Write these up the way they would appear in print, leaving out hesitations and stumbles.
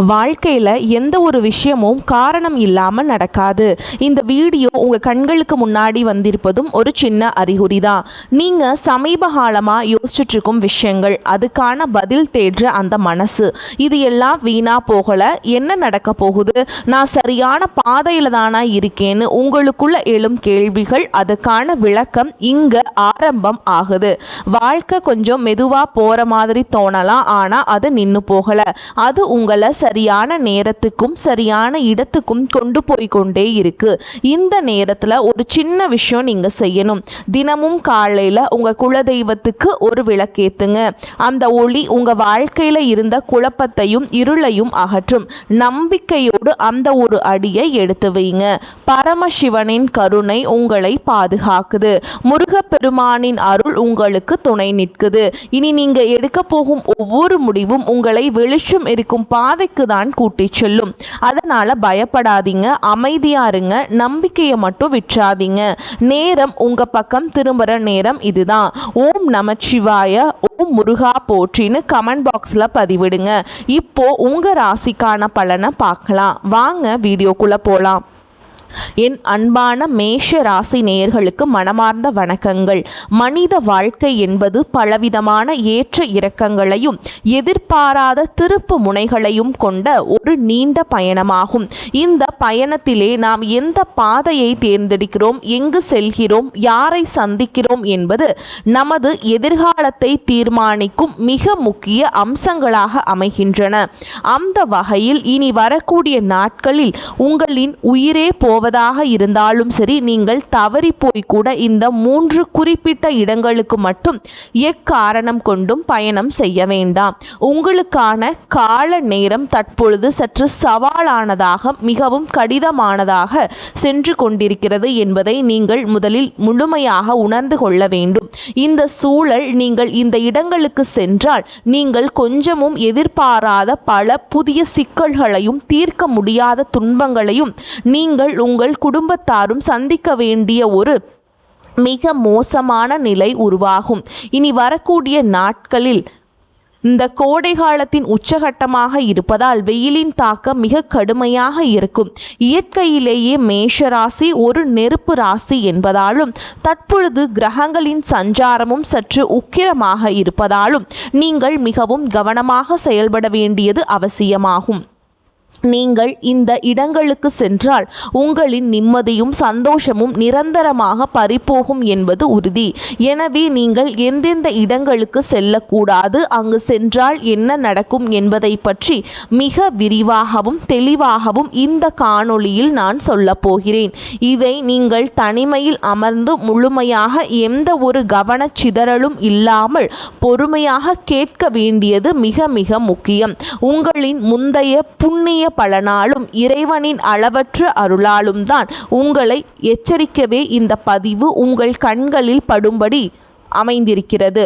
வாழ்க்கையில் எந்த ஒரு விஷயமும் காரணம் இல்லாமல் நடக்காது. இந்த வீடியோ உங்கள் கண்களுக்கு முன்னாடி வந்திருப்பதும் ஒரு சின்ன அறிகுறி தான். நீங்கள் சமீப காலமாக யோசிச்சுட்ருக்கும் விஷயங்கள், அதுக்கான பதில் தேடுற அந்த மனசு, இது எல்லாம் வீணாக போகலை. என்ன நடக்க போகுது, நான் சரியான பாதையில் தானா இருக்கேன்னு உங்களுக்குள்ள எழும் கேள்விகள், அதுக்கான விளக்கம் இங்கே ஆரம்பம் ஆகுது. வாழ்க்கை கொஞ்சம் மெதுவாக போகிற மாதிரி தோணலாம், ஆனால் அது நின்று போகலை. அது உங்களை சரியான நேரத்துக்கும் சரியான இடத்துக்கும் கொண்டு போய் கொண்டே இருக்கு. இந்த நேரத்தில் ஒரு சின்ன விஷயம் நீங்கள் செய்யணும். தினமும் காலையில் உங்கள் குலதெய்வத்துக்கு ஒரு விளக்கேத்துங்க. அந்த ஒளி உங்கள் வாழ்க்கையில் இருந்த குழப்பத்தையும் இருளையும் அகற்றும். நம்பிக்கையோடு அந்த ஒரு அடியை எடுத்து வைங்க. பரமசிவனின் கருணை உங்களை பாதுகாக்குது. முருகப்பெருமானின் அருள் உங்களுக்கு துணை நிற்குது. இனி நீங்க எடுக்க போகும் ஒவ்வொரு முடிவும் உங்களை வெளிச்சம் இருக்கும் பாதைக்கு தான் கூட்டி செல்லும். அதனால பயப்படாதீங்க, அமைதியா இருங்க, நம்பிக்கையை மட்டும் விற்றாதீங்க. நேரம் உங்க பக்கம் திரும்புற நேரம் இதுதான். ஓம் நமச்சிவாய, ஓம் முருகா போற்றின்னு கமெண்ட் பாக்ஸ்ல பதிவிடுங்க. இப்போ உங்க ராசிக்கான பலனை பார்க்கலாம். வாங்க வீடியோக்குள்ள போலாம். என் அன்பான மேஷ ராசி நேயர்களுக்கு மனமார்ந்த வணக்கங்கள். மனித வாழ்க்கை என்பது பலவிதமான ஏற்ற இறக்கங்களையும் எதிர்பாராத திருப்பு முனைகளையும் கொண்ட ஒரு நீண்ட பயணமாகும். இந்த பயணத்திலே நாம் எந்த பாதையை தேர்ந்தெடுக்கிறோம், எங்கு செல்கிறோம், யாரை சந்திக்கிறோம் என்பது நமது எதிர்காலத்தை தீர்மானிக்கும் மிக முக்கிய அம்சங்களாக அமைகின்றன. அந்த வகையில் இனி வரக்கூடிய நாட்களில் உங்களின் உயிரே போவதாக இருந்தாலும் சரி, நீங்கள் தவறி போய் கூட இந்த 3 குறிப்பிட்ட இடங்களுக்கு மட்டும் எக்காரணம் கொண்டும் பயணம் செய்ய வேண்டாம். உங்களுக்கான கால நேரம் தற்பொழுது சற்று சவாலானதாக, மிகவும் கடினமானதாக சென்று கொண்டிருக்கிறது என்பதை நீங்கள் முதலில் முழுமையாக உணர்ந்து கொள்ள வேண்டும். இந்த சூழல், நீங்கள் இந்த இடங்களுக்கு சென்றால் நீங்கள் கொஞ்சமும் எதிர்பாராத பல புதிய சிக்கல்களையும் தீர்க்க முடியாத துன்பங்களையும் நீங்கள் உங்கள் குடும்பத்தாரும் சந்திக்க வேண்டிய ஒரு மிக மோசமான நிலை உருவாகும். இனி வரக்கூடிய நாட்களில் இந்த கோடை காலத்தின் உச்சகட்டமாக இருப்பதால் வெயிலின் தாக்கம் மிக கடுமையாக இருக்கும். இயற்கையிலேயே மேஷராசி ஒரு நெருப்பு ராசி என்பதாலும் தற்பொழுது கிரகங்களின் சஞ்சாரமும் சற்று உக்கிரமாக இருப்பதாலும் நீங்கள் மிகவும் கவனமாக செயல்பட வேண்டியது அவசியமாகும். நீங்கள் இந்த இடங்களுக்கு சென்றால் உங்களின் நிம்மதியும் சந்தோஷமும் நிரந்தரமாக பறிபோகும் என்பது உறுதி. எனவே நீங்கள் எந்தெந்த இடங்களுக்கு செல்லக்கூடாது, அங்கு சென்றால் என்ன நடக்கும் என்பதை பற்றி மிக விரிவாகவும் தெளிவாகவும் இந்த காணொளியில் நான் சொல்ல போகிறேன். இதை நீங்கள் தனிமையில் அமர்ந்து முழுமையாக எந்த ஒரு கவனச்சிதறலும் இல்லாமல் பொறுமையாக கேட்க வேண்டியது மிக மிக முக்கியம். உங்களின் முந்தைய புண்ணிய பலனாலும் இறைவனின் அளவற்ற அருளாலும் தான் உங்களை எச்சரிக்கவே இந்த பதிவு உங்கள் கண்களில் படும்படி அமைந்திருக்கிறது.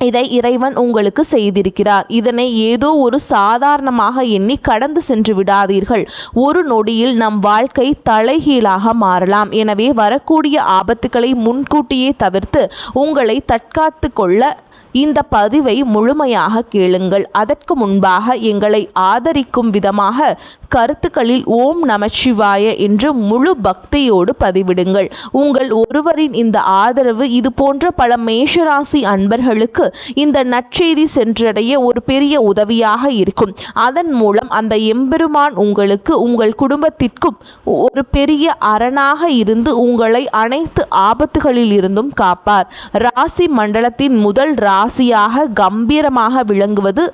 இதை இறைவன் உங்களுக்கு செய்திருக்கிறார். இதனை ஏதோ ஒரு சாதாரணமாக எண்ணி கடந்து சென்று விடாதீர்கள். ஒரு நொடியில் நம் வாழ்க்கை தலைகீழாக மாறலாம். எனவே வரக்கூடிய ஆபத்துக்களை முன்கூட்டியே தவிர்த்து உங்களை தற்காத்து கொள்ள இந்த பதிவை முழுமையாக கேளுங்கள். அதற்கு முன்பாக எங்களை ஆதரிக்கும் விதமாக கருத்துக்களில் ஓம் நமச்சிவாய என்று முழு பக்தியோடு பதிவிடுங்கள். உங்கள் ஒருவரின் இந்த ஆதரவு இது போன்ற பல மேஷராசி அன்பர்களுக்கு இந்த நற்செய்தி சென்றடைய ஒரு பெரிய உதவியாக இருக்கும். அதன் மூலம் அந்த எம்பெருமான் உங்களுக்கு, உங்கள் குடும்பத்திற்கும் ஒரு பெரிய அரணாக இருந்து உங்களை அனைத்து ஆபத்துகளில் இருந்தும் காப்பார். ராசி மண்டலத்தின் முதல் ராசியாக கம்பீரமாக விளங்குவது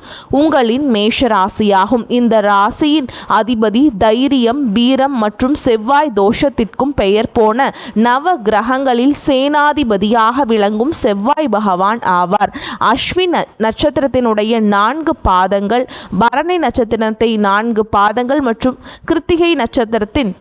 உங்களின் மேஷ ராசியாகும். இந்த ராசியின் அதிபதி தைரியம், வீரம் மற்றும் செவ்வாய் தோஷத்திற்கும் பெயர் போன நவ கிரகங்களில் சேனாதிபதியாக விளங்கும் செவ்வாய் பகவான் ஆவார். அஸ்வின் நட்சத்திரத்தினுடைய 4 பாதங்கள், பரணி நட்சத்திரத்தை 4 பாதங்கள் மற்றும் கிருத்திகை நட்சத்திரத்தின்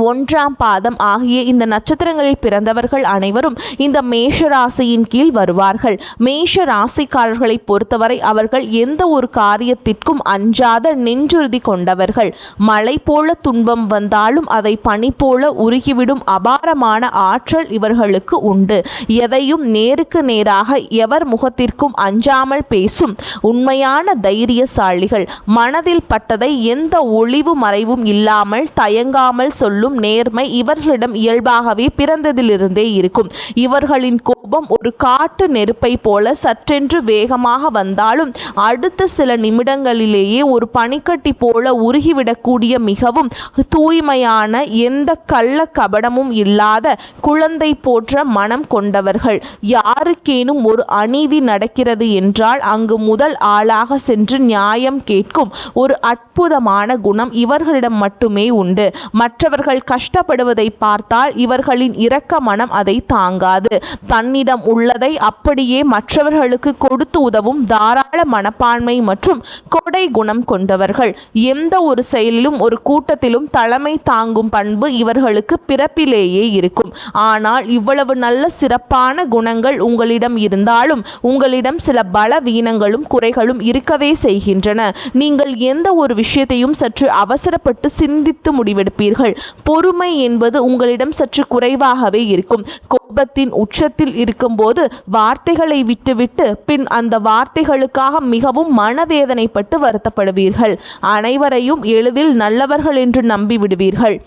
1ஆம் பாதம் ஆகிய இந்த நட்சத்திரங்களில் பிறந்தவர்கள் அனைவரும் இந்த மேஷ ராசியின் கீழ் வருவார்கள். மேஷ ராசிக்காரர்களை பொறுத்தவரை அவர்கள் எந்த ஒரு காரியத்திற்கும் அஞ்சாத நெஞ்சுறுதி கொண்டவர்கள். மழை போல துன்பம் வந்தாலும் அதை பனி போல உருகிவிடும் அபாரமான ஆற்றல் இவர்களுக்கு உண்டு. எதையும் நேருக்கு நேராக எவர் முகத்திற்கும் அஞ்சாமல் பேசும் உண்மையான தைரியசாலிகள். மனதில் பட்டதை எந்த ஒளிவு மறைவும் இல்லாமல் தயங்காமல் சொல்லும் நேர்மை இவர்களிடம் இயல்பாகவே பிறந்ததிலிருந்தே இருக்கும். இவர்களின் கோபம் ஒரு காட்டு நெருப்பை போல சற்றென்று வேகமாக வந்தாலும் அடுத்த சில நிமிடங்களிலேயே ஒரு பனிக்கட்டி போல உருகிவிடக்கூடிய மிகவும் தூய்மையான எந்த கள்ள கபடமும் இல்லாத குழந்தை போன்ற மனம் கொண்டவர்கள். யாருக்கேனும் ஒரு அநீதி நடக்கிறது என்றால் அங்கு முதல் ஆளாக சென்று நியாயம் கேட்கும் ஒரு அற்புதமான குணம் இவர்களிடம் மட்டுமே உண்டு. மற்றவர்கள் கஷ்டப்படுவதை பார்த்தால் இவர்களின் இரக்க மனம் அதை தாங்காது. தன்னிடம் உள்ளதை அப்படியே மற்றவர்களுக்கு கொடுத்து உதவும் தாராள மனப்பான்மை மற்றும் கொடை குணம் கொண்டவர்கள். எந்த ஒரு செயலிலும் ஒரு கூட்டத்திலும் தலைமை தாங்கும் பண்பு இவர்களுக்கு பிறப்பிலேயே இருக்கும். ஆனால் இவ்வளவு நல்ல சிறப்பான குணங்கள் உங்களிடம் இருந்தாலும் உங்களிடம் சில பலவீனங்களும் குறைகளும் இருக்கவே செய்கின்றன. நீங்கள் எந்த ஒரு விஷயத்தையும் சற்று அவசரப்பட்டு சிந்தித்து முடிவெடுப்பீர்கள். பொறுமை என்பது உங்களிடம் சற்று குறைவாகவே இருக்கும். கோபத்தின் உச்சத்தில் இருக்கும்போது வார்த்தைகளை விட்டுவிட்டு பின் அந்த வார்த்தைகளுக்காக மிகவும் மனவேதனைப்பட்டு வருத்தப்படுவீர்கள். அனைவரையும் எளிதில் நல்லவர்கள் என்று நம்பிவிடுவீர்கள்.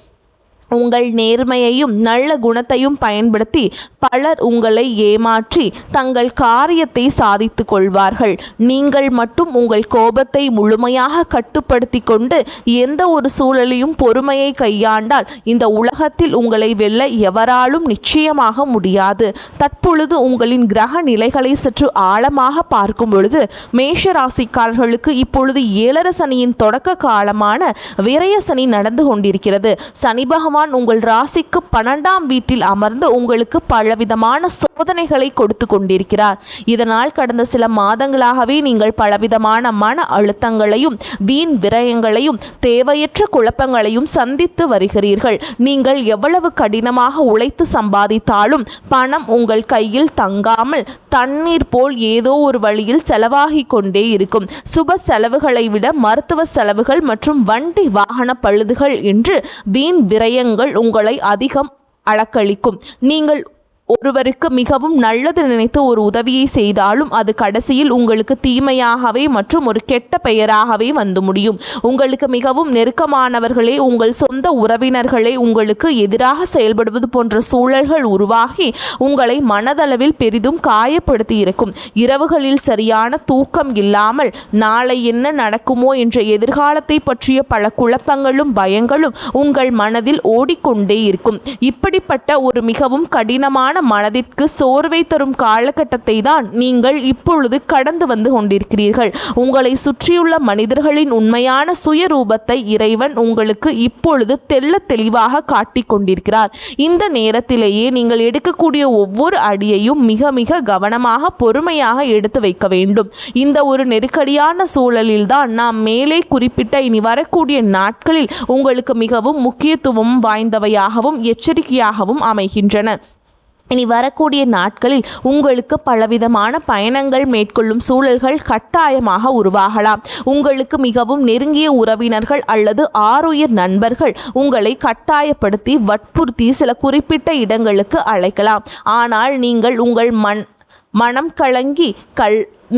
உங்கள் நேர்மையையும் நல்ல குணத்தையும் பயன்படுத்தி பலர் உங்களை ஏமாற்றி தங்கள் காரியத்தை சாதித்து கொள்வார்கள். நீங்கள் மட்டும் உங்கள் கோபத்தை முழுமையாக கட்டுப்படுத்தி கொண்டு எந்த ஒரு சூழலையும் பொறுமையை கையாண்டால் இந்த உலகத்தில் உங்களை வெல்ல எவராலும் நிச்சயமாக முடியாது. தற்பொழுது உங்களின் கிரக நிலைகளை சற்று ஆழமாக பார்க்கும் பொழுது மேஷ ராசிக்காரர்களுக்கு இப்பொழுது 7 சனியின் தொடக்க காலமான விரய சனி நடந்து கொண்டிருக்கிறது. சனி பகவான் உங்கள் ராசிக்கு 12ஆம் வீட்டில் அமர்ந்து உங்களுக்கு பலவிதமான சோதனைகளை கொடுத்து கொண்டிருக்கிறார். இதனால் கடந்த சில மாதங்களாகவே நீங்கள் பலவிதமான மன அழுத்தங்களையும் வீண் விரயங்களையும் தேவையற்ற குழப்பங்களையும் சந்தித்து வருகிறீர்கள். நீங்கள் எவ்வளவு கடினமாக உழைத்து சம்பாதித்தாலும் பணம் உங்கள் கையில் தங்காமல் தண்ணீர் போல் ஏதோ ஒரு வழியில் செலவாகி கொண்டே இருக்கும். சுப செலவுகளை விட மருத்துவ செலவுகள் மற்றும் வண்டி வாகன பழுதுகள் என்று வீண் விரயங்கள் உங்களை அதிகம் அளக்களிக்கும். நீங்கள் ஒருவருக்கு மிகவும் நல்லது நினைத்து ஒரு உதவியை செய்தாலும் அது கடைசியில் உங்களுக்கு தீமையாகவே மற்றும் ஒரு கெட்ட பெயராகவே வந்து முடியும். உங்களுக்கு மிகவும் நெருக்கமானவர்களே உங்கள் சொந்த உறவினர்களே உங்களுக்கு எதிராக செயல்படுவது போன்ற சூழல்கள் உருவாகி உங்களை மனதளவில் பெரிதும் காயப்படுத்தி இருக்கும். இரவுகளில் சரியான தூக்கம் இல்லாமல் நாளை என்ன நடக்குமோ என்ற எதிர்காலத்தை பற்றிய பல குழப்பங்களும் பயங்களும் உங்கள் மனதில் ஓடிக்கொண்டே இருக்கும். இப்படிப்பட்ட ஒரு மிகவும் கடினமான மனதிற்கு சோர்வை தரும் காலகட்டத்தை தான் நீங்கள் இப்பொழுது கடந்து வந்து கொண்டிருக்கிறீர்கள். உங்களை சுற்றியுள்ள மனிதர்களின் உண்மையான சுயரூபத்தை இறைவன் உங்களுக்கு இப்பொழுது தெள்ள தெளிவாக காட்டிக் கொண்டிருக்கிறார். இந்த நேரத்திலேயே நீங்கள் எடுக்கக்கூடிய ஒவ்வொரு அடியையும் மிக மிக கவனமாக பொறுமையாக எடுத்து வைக்க வேண்டும். இந்த ஒரு நெருக்கடியான சூழலில் தான் நாம் மேலே குறிப்பிட்ட இனி வரக்கூடிய நாட்களில் உங்களுக்கு மிகவும் முக்கியத்துவம் வாய்ந்தவையாகவும் எச்சரிக்கையாகவும் அமைகின்றன. இனி வரக்கூடிய நாட்களில் உங்களுக்கு பலவிதமான பயணங்கள் மேற்கொள்ளும் சூழல்கள் கட்டாயமாக உருவாகலாம். உங்களுக்கு மிகவும் நெருங்கிய உறவினர்கள் அல்லது ஆருயிர் நண்பர்கள் உங்களை கட்டாயப்படுத்தி வற்புறுத்தி சில குறிப்பிட்ட இடங்களுக்கு அழைக்கலாம். ஆனால் நீங்கள் உங்கள் மனம் கலங்கி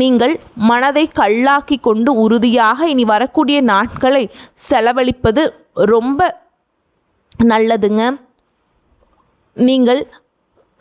நீங்கள் மனதை கல்லாக்கி கொண்டு உறுதியாக இனி வரக்கூடிய நாட்களை செலவழிப்பது ரொம்ப நல்லதுங்க. நீங்கள்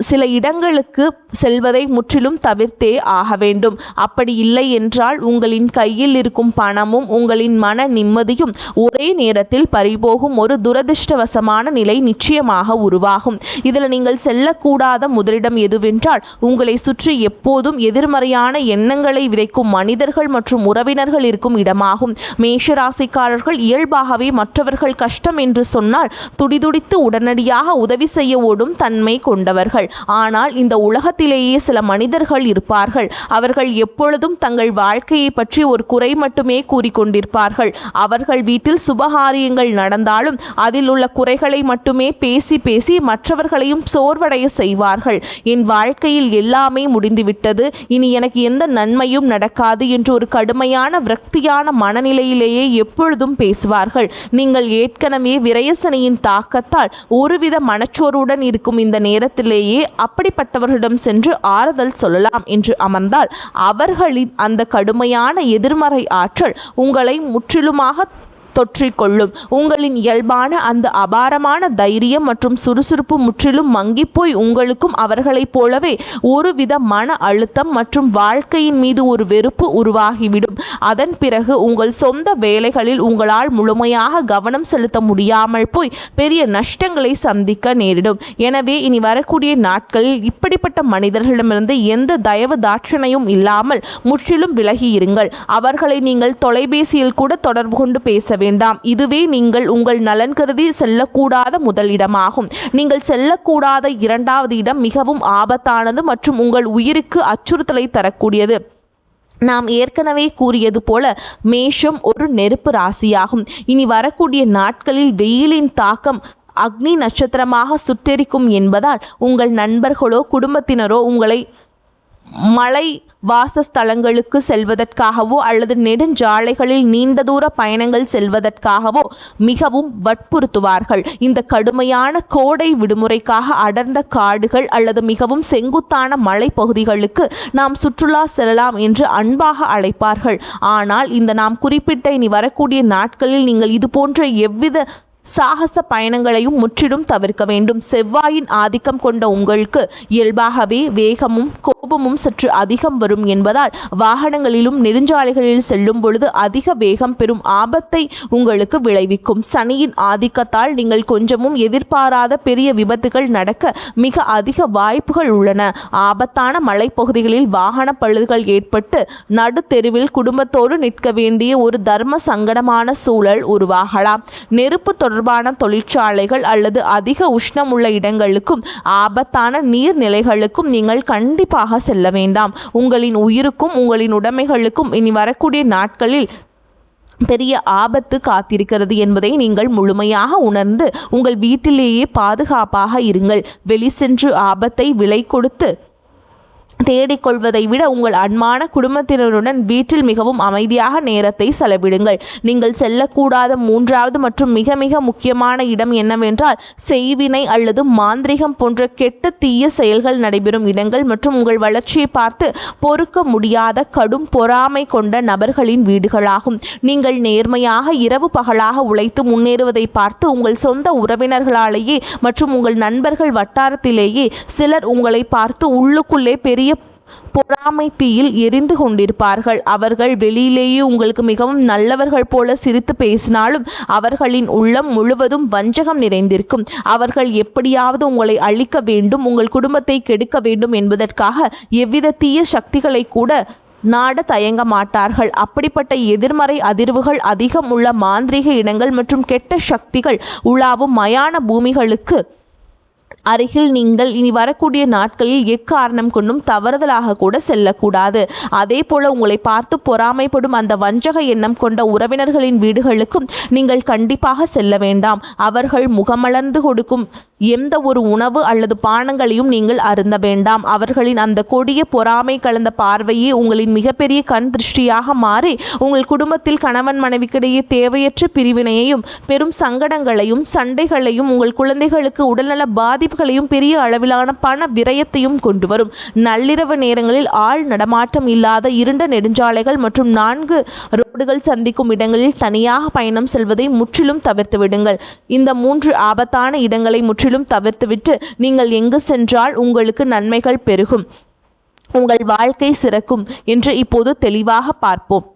சில இடங்களுக்கு செல்வதை முற்றிலும் தவிர்த்தே ஆக வேண்டும். அப்படி இல்லை என்றால் உங்களின் கையில் இருக்கும் பணமும் உங்களின் மன நிம்மதியும் ஒரே நேரத்தில் பறிபோகும் ஒரு துரதிர்ஷ்டவசமான நிலை நிச்சயமாக உருவாகும். இதில் நீங்கள் செல்லக்கூடாத முதலிடம் எதுவென்றால் உங்களை சுற்றி எப்போதும் எதிர்மறையான எண்ணங்களை விதைக்கும் மனிதர்கள் மற்றும் உறவினர்கள் இருக்கும் இடமாகும். மேஷராசிக்காரர்கள் இயல்பாகவே மற்றவர்கள் கஷ்டம் என்று சொன்னால் துடிதுடித்து உடனடியாக உதவி செய்ய ஓடும் தன்மை கொண்டவர்கள். ஆனால் இந்த உலகத்திலேயே சில மனிதர்கள் இருப்பார்கள். அவர்கள் எப்பொழுதும் தங்கள் வாழ்க்கையை பற்றி ஒரு குறை மட்டுமே கூறிக்கொண்டிருப்பார்கள். அவர்கள் வீட்டில் சுபகாரியங்கள் நடந்தாலும் அதில் உள்ள குறைகளை மட்டுமே பேசி பேசி மற்றவர்களையும் சோர்வடைய செய்வார்கள். என் வாழ்க்கையில் எல்லாமே முடிந்துவிட்டது, இனி எனக்கு எந்த நன்மையும் நடக்காது என்று ஒரு கடுமையான விரக்தியான மனநிலையிலேயே எப்பொழுதும் பேசுவார்கள். நீங்கள் ஏற்கனவே விரயசனியின் தாக்கத்தால் ஒருவித மனச்சோர்வுடன் இருக்கும் இந்த நேரத்திலேயே அப்படிப்பட்டவர்களிடம் சென்று ஆறுதல் சொல்லலாம் என்று அமர்ந்தால் அவர்களின் அந்த கடுமையான எதிர்மறை ஆற்றல் உங்களை முற்றிலுமாக தொற்றிக்கொள்ளும். உங்களின் இயல்பான அந்த அபாரமான தைரியம் மற்றும் சுறுசுறுப்பு முற்றிலும் மங்கிப்போய் உங்களுக்கும் அவர்களைப் போலவே ஒருவித மன அழுத்தம் மற்றும் வாழ்க்கையின் மீது ஒரு வெறுப்பு உருவாகிவிடும். அதன் பிறகு உங்கள் சொந்த வேலைகளில் உங்களால் முழுமையாக கவனம் செலுத்த முடியாமல் போய் பெரிய நஷ்டங்களை சந்திக்க நேரிடும். எனவே இனி வரக்கூடிய நாட்களில் இப்படிப்பட்ட மனிதர்களிடமிருந்து எந்த தயவு தாட்சணையும் இல்லாமல் முற்றிலும் விலகி இருங்கள். அவர்களை நீங்கள் தொலைபேசியில் கூட தொடர்பு கொண்டு பேச வேண்டாம். இதுவே நீங்கள் உங்கள் நலன் கருதி செல்லக்கூடாத முதல் இடமாகும். நீங்கள் செல்லக்கூடாத இரண்டாவது இடம் மிகவும் ஆபத்தானது மற்றும் உங்கள் உயிருக்கு அச்சுறுத்தலை தரக்கூடியது. நாம் ஏற்கனவே கூறியது போல மேஷம் ஒரு நெருப்பு ராசியாகும். இனி வரக்கூடிய நாட்களில் வெயிலின் தாக்கம் அக்னி நட்சத்திரமாக சுட்டெரிக்கும் என்பதால் உங்கள் நண்பர்களோ குடும்பத்தினரோ உங்களை மலை வாசஸ்தலங்களுக்கு செல்வதற்காகவோ அல்லது நெடுஞ்சாலைகளில் நீண்ட தூர பயணங்கள் செல்வதற்காகவோ மிகவும் வற்புறுத்துவார்கள். இந்த கடுமையான கோடை விடுமுறைக்காக அடர்ந்த காடுகள் அல்லது மிகவும் செங்குத்தான மலைப்பகுதிகளுக்கு நாம் சுற்றுலா செல்லலாம் என்று அன்பாக அழைப்பார்கள். ஆனால் இந்த நாம் குறிப்பிட்ட இனி வரக்கூடிய நாட்களில் நீங்கள் இது போன்ற எவ்வித சாகச பயணங்களையும் முற்றிலும் தவிர்க்க வேண்டும். செவ்வாயின் ஆதிக்கம் கொண்ட உங்களுக்கு இயல்பாகவே வேகமும் கோபமும் சற்று அதிகம் வரும் என்பதால் வாகனங்களிலும் நெடுஞ்சாலைகளில் செல்லும் பொழுது அதிக வேகம் பெறும் ஆபத்தை உங்களுக்கு விளைவிக்கும். சனியின் ஆதிக்கத்தால் நீங்கள் கொஞ்சமும் எதிர்பாராத பெரிய விபத்துகள் நடக்க மிக அதிக வாய்ப்புகள் உள்ளன. ஆபத்தான மலைப்பகுதிகளில் வாகன பழுதுகள் ஏற்பட்டு நடு தெருவில் குடும்பத்தோடு நிற்க வேண்டிய ஒரு தர்ம சங்கடமான சூழல் உருவாகலாம். நெருப்பு தொடர்பான தொழிற்சாலைகள் அல்லது அதிக உஷ்ணம் உள்ள இடங்களுக்கும் ஆபத்தான நீர்நிலைகளுக்கும் நீங்கள் கண்டிப்பாக செல்ல வேண்டாம். உங்களின் உயிருக்கும் உங்களின் உடைமைகளுக்கும் இனி வரக்கூடிய நாட்களில் பெரிய ஆபத்து காத்திருக்கிறது என்பதை நீங்கள் முழுமையாக உணர்ந்து உங்கள் வீட்டிலேயே பாதுகாப்பாக இருங்கள். வெளி சென்று ஆபத்தை விலை கொடுத்து தேடிக்கொள்வதை விட உங்கள் அன்பான குடும்பத்தினருடன் வீட்டில் மிகவும் அமைதியாக நேரத்தை செலவிடுங்கள். நீங்கள் செல்லக்கூடாத மூன்றாவது மற்றும் மிக மிக முக்கியமான இடம் என்னவென்றால் செய்வினை அல்லது மாந்திரிகம் போன்ற கெட்ட தீய செயல்கள் நடைபெறும் இடங்கள் மற்றும் உங்கள் வளர்ச்சியை பார்த்து பொறுக்க முடியாத கடும் பொறாமை கொண்ட நபர்களின் வீடுகளாகும். நீங்கள் நேர்மையாக இரவு பகலாக உழைத்து முன்னேறுவதை பார்த்து உங்கள் சொந்த உறவினர்களாலேயே மற்றும் உங்கள் நண்பர்கள் வட்டாரத்திலேயே சிலர் உங்களை பார்த்து உள்ளுக்குள்ளே பெரிய பொறாமை தீயில் எரிந்து கொண்டிருப்பார்கள். அவர்கள் வெளியிலேயே உங்களுக்கு மிகவும் நல்லவர்கள் போல சிரித்து பேசினாலும் அவர்களின் உள்ளம் முழுவதும் வஞ்சகம் நிறைந்திருக்கும். அவர்கள் எப்படியாவது உங்களை அழிக்க வேண்டும், உங்கள் குடும்பத்தை கெடுக்க வேண்டும் என்பதற்காக எவ்வித தீய சக்திகளை கூட நாட தயங்க மாட்டார்கள். அப்படிப்பட்ட எதிர்மறை அதிர்வுகள் அதிகம் உள்ள மாந்திரீக இடங்கள் மற்றும் கெட்ட சக்திகள் உலாவும் மயான பூமிகளுக்கு அருகில் நீங்கள் இனி வரக்கூடிய நாட்களில் எக்காரணம் கொண்டும் தவறுதலாக கூட செல்லக்கூடாது. அதே போல உங்களை பார்த்து பொறாமைப்படும் அந்த வஞ்சக எண்ணம் கொண்ட உறவினர்களின் வீடுகளுக்கும் நீங்கள் கண்டிப்பாக செல்ல வேண்டாம். அவர்கள் முகமலர்ந்து கொடுக்கும் எந்த ஒரு உணவு அல்லது பானங்களையும் நீங்கள் அருந்த வேண்டாம். அவர்களின் அந்த கொடிய பொறாமை கலந்த பார்வையே உங்களின் மிகப்பெரிய கண் திருஷ்டியாக மாறி உங்கள் குடும்பத்தில் கணவன் மனைவிக்கிடையே தேவையற்ற பிரிவினையையும் பெரும் சங்கடங்களையும் சண்டைகளையும் உங்கள் குழந்தைகளுக்கு உடல்நல பாதிப்புகளையும் பெரிய அளவிலான பண விரயத்தையும் கொண்டு வரும். நள்ளிரவு நேரங்களில் ஆள் நடமாட்டம் இல்லாத இருண்ட நெடுஞ்சாலைகள் மற்றும் 4 ரோடுகள் சந்திக்கும் இடங்களில் தனியாக பயணம் செல்வதை முற்றிலும் தவிர்த்து விடுங்கள். இந்த 3 ஆபத்தான இடங்களை முற்றிலும் தவிர்த்துவிட்டு நீங்கள் எங்கு சென்றால் உங்களுக்கு நன்மைகள் பெருகும், உங்கள் வாழ்க்கை சிறக்கும் என்று இப்போது தெளிவாக பார்ப்போம்.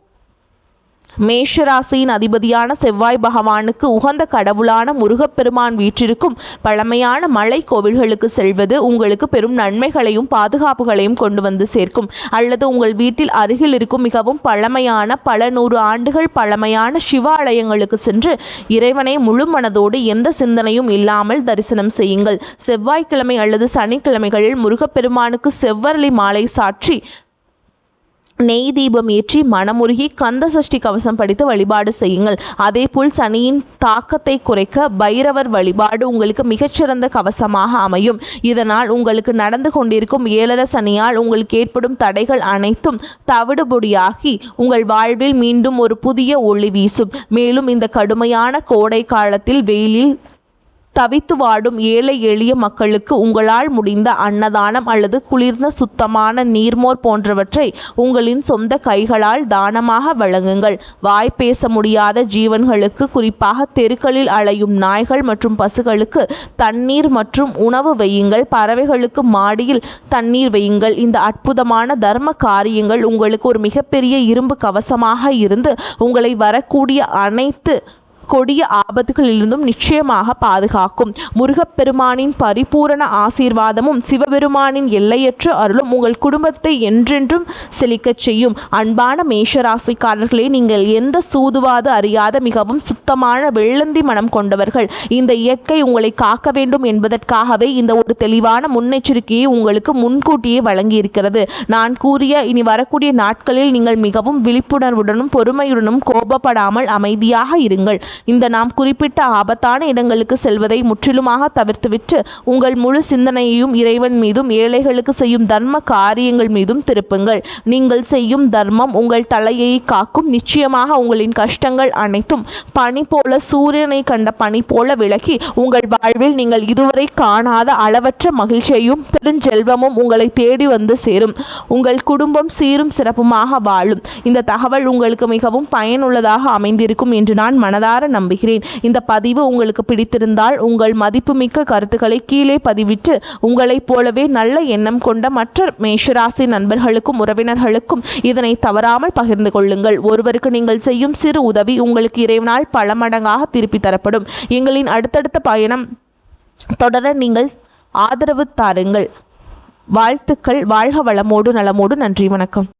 மேஷராசியின் அதிபதியான செவ்வாய் பகவானுக்கு உகந்த கடவுளான முருகப்பெருமான் வீற்றிருக்கும் பழமையான மலை கோவில்களுக்கு செல்வது உங்களுக்கு பெரும் நன்மைகளையும் பாதுகாப்புகளையும் கொண்டு வந்து சேர்க்கும். அல்லது உங்கள் வீட்டில் அருகில் இருக்கும் மிகவும் பழமையான பல நூறு ஆண்டுகள் பழமையான சிவாலயங்களுக்கு சென்று இறைவனை முழு மனதோடு எந்த சிந்தனையும் இல்லாமல் தரிசனம் செய்யுங்கள். செவ்வாய்க்கிழமை அல்லது சனிக்கிழமைகளில் முருகப்பெருமானுக்கு செவ்வரளி மாலை சாற்றி நெய் தீபம் ஏற்றி மனமுருகி கந்த சஷ்டி கவசம் படித்து வழிபாடு செய்யுங்கள். அதேபோல் சனியின் தாக்கத்தை குறைக்க பைரவர் வழிபாடு உங்களுக்கு மிகச்சிறந்த கவசமாக அமையும். இதனால் உங்களுக்கு நடந்து கொண்டிருக்கும் ஏழரை சனியால் உங்களுக்கு ஏற்படும் தடைகள் அனைத்தும் தவிடுபொடியாகி உங்கள் வாழ்வில் மீண்டும் ஒரு புதிய ஒளி வீசும். மேலும் இந்த கடுமையான கோடை காலத்தில் வெயிலில் தவித்து வாடும் ஏழை எளிய மக்களுக்கு உங்களால் முடிந்த அன்னதானம் அல்லது குளிர்ந்த சுத்தமான நீர்மோர் போன்றவற்றை உங்களின் சொந்த கைகளால் தானமாக வழங்குங்கள். வாய் பேச முடியாத ஜீவன்களுக்கு, குறிப்பாக தெருக்களில் அலையும் நாய்கள் மற்றும் பசுகளுக்கு தண்ணீர் மற்றும் உணவு வையுங்கள். பறவைகளுக்கு மாடியில் தண்ணீர் வையுங்கள். இந்த அற்புதமான தர்ம காரியங்கள் உங்களுக்கு ஒரு மிகப்பெரிய இரும்பு கவசமாக இருந்து உங்களை வரக்கூடிய அனைத்து கொடிய ஆபத்துகளிலிருந்தும் நிச்சயமாக பாதுகாக்கும். முருகப்பெருமானின் பரிபூரண ஆசீர்வாதமும் சிவபெருமானின் எல்லையற்ற அருளும் உங்கள் குடும்பத்தை என்றென்றும் செழிக்கச் செய்யும். அன்பான மேஷராசிக்காரர்களே, நீங்கள் எந்த சூதுவாது அறியாத மிகவும் சுத்தமான வெள்ளந்தி மனம் கொண்டவர்கள். இந்த இயற்கை உங்களை காக்க வேண்டும் என்பதற்காகவே இந்த ஒரு தெளிவான முன்னெச்சரிக்கையை உங்களுக்கு முன்கூட்டியே வழங்கியிருக்கிறது. நான் கூறிய இனி வரக்கூடிய நாட்களில் நீங்கள் மிகவும் விழிப்புணர்வுடனும் பொறுமையுடனும் கோபப்படாமல் அமைதியாக இருங்கள். இந்த நாம் குறிப்பிட்ட ஆபத்தான இடங்களுக்கு செல்வதை முற்றிலுமாக தவிர்த்துவிட்டு உங்கள் முழு சிந்தனையையும் இறைவன் மீதும் ஏழைகளுக்கு செய்யும் தர்ம காரியங்கள் மீதும் திருப்புங்கள். நீங்கள் செய்யும் தர்மம் உங்கள் தலையை காக்கும். நிச்சயமாக உங்களின் கஷ்டங்கள் அனைத்தும் பனி போல, சூரியனை கண்ட பனி போல விலகி உங்கள் வாழ்வில் நீங்கள் இதுவரை காணாத அளவற்ற மகிழ்ச்சியையும் பெருஞ்செல்வமும் உங்களை தேடி வந்து சேரும். உங்கள் குடும்பம் சீரும் சிறப்புமாக வாழும். இந்த தகவல் உங்களுக்கு மிகவும் பயனுள்ளதாக அமைந்திருக்கும் என்று நான் மனதார நம்புகிறேன். இந்த பதிவு உங்களுக்கு பிடித்திருந்தால் உங்கள் மதிப்புமிக்க கருத்துக்களை கீழே பதிவிட்டு உங்களைப் போலவே நல்ல எண்ணம் கொண்ட மற்ற மேஷராசி நண்பர்களுக்கும் உறவினர்களுக்கும் இதனை தவறாமல் பகிர்ந்து கொள்ளுங்கள். ஒருவருக்கு நீங்கள் செய்யும் சிறு உதவி உங்களுக்கு இறைவனால் பல மடங்காக திருப்பி தரப்படும். எங்களின் அடுத்தடுத்த பயணம் தொடர நீங்கள் ஆதரவு தாருங்கள். வாழ்த்துக்கள். வாழ்க வளமோடு நலமோடு. நன்றி, வணக்கம்.